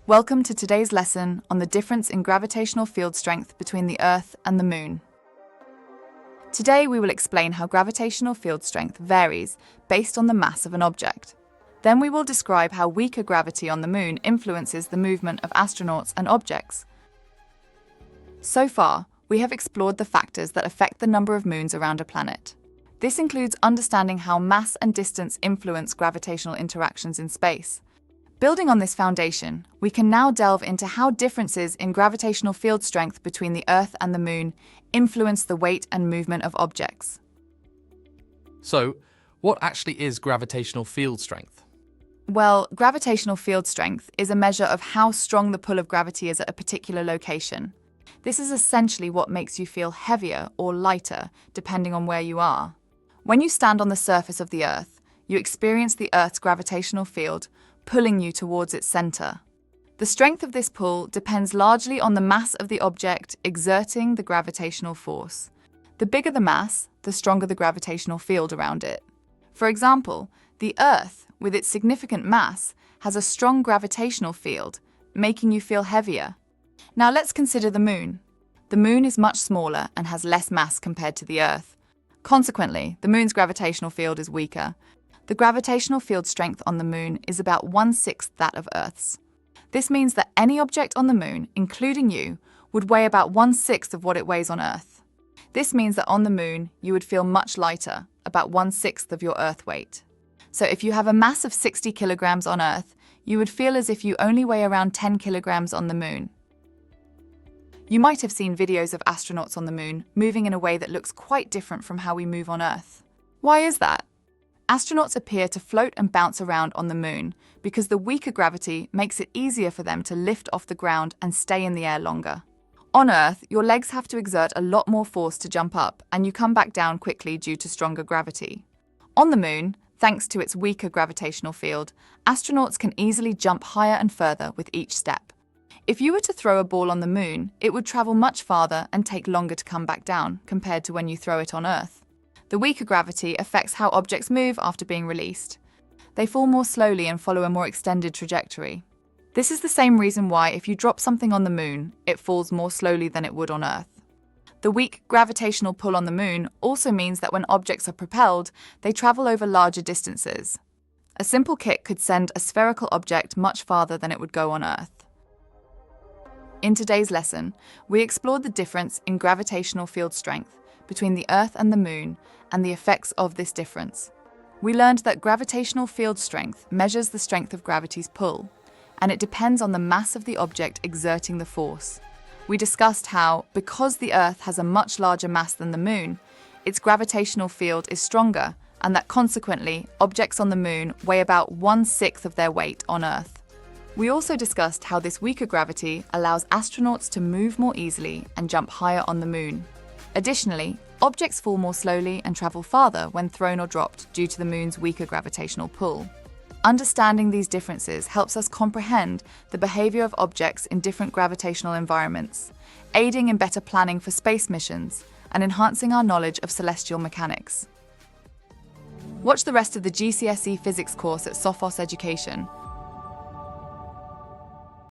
Welcome to today's lesson on the difference in gravitational field strength between the Earth and the Moon. Today we will explain how gravitational field strength varies based on the mass of an object. Then we will describe how weaker gravity on the Moon influences the movement of astronauts and objects. So far, we have explored the factors that affect the number of moons around a planet. This includes understanding how mass and distance influence gravitational interactions in space. Building on this foundation, we can now delve into how differences in gravitational field strength between the Earth and the Moon influence the weight and movement of objects. So, what actually is gravitational field strength? Well, gravitational field strength is a measure of how strong the pull of gravity is at a particular location. This is essentially what makes you feel heavier or lighter, depending on where you are. When you stand on the surface of the Earth, you experience the Earth's gravitational field pulling you towards its center. The strength of this pull depends largely on the mass of the object exerting the gravitational force. The bigger the mass, the stronger the gravitational field around it. For example, the Earth, with its significant mass, has a strong gravitational field, making you feel heavier. Now let's consider the Moon. The Moon is much smaller and has less mass compared to the Earth. Consequently, the Moon's gravitational field is weaker. The gravitational field strength on the Moon is about 1/6 that of Earth's. This means that any object on the Moon, including you, would weigh about 1/6 of what it weighs on Earth. This means that on the Moon, you would feel much lighter, about 1/6 of your Earth weight. So if you have a mass of 60 kilograms on Earth, you would feel as if you only weigh around 10 kilograms on the Moon. You might have seen videos of astronauts on the Moon moving in a way that looks quite different from how we move on Earth. Why is that? Astronauts appear to float and bounce around on the Moon because the weaker gravity makes it easier for them to lift off the ground and stay in the air longer. On Earth, your legs have to exert a lot more force to jump up, and you come back down quickly due to stronger gravity. On the Moon, thanks to its weaker gravitational field, astronauts can easily jump higher and further with each step. If you were to throw a ball on the Moon, it would travel much farther and take longer to come back down compared to when you throw it on Earth. The weaker gravity affects how objects move after being released. They fall more slowly and follow a more extended trajectory. This is the same reason why if you drop something on the Moon, it falls more slowly than it would on Earth. The weak gravitational pull on the Moon also means that when objects are propelled, they travel over larger distances. A simple kick could send a spherical object much farther than it would go on Earth. In today's lesson, we explored the difference in gravitational field strength between the Earth and the Moon and the effects of this difference. We learned that gravitational field strength measures the strength of gravity's pull, and it depends on the mass of the object exerting the force. We discussed how, because the Earth has a much larger mass than the Moon, its gravitational field is stronger, and that consequently, objects on the Moon weigh about 1/6 of their weight on Earth. We also discussed how this weaker gravity allows astronauts to move more easily and jump higher on the Moon. Additionally, objects fall more slowly and travel farther when thrown or dropped due to the Moon's weaker gravitational pull. Understanding these differences helps us comprehend the behavior of objects in different gravitational environments, aiding in better planning for space missions and enhancing our knowledge of celestial mechanics. Watch the rest of the GCSE physics course at Sophos Education,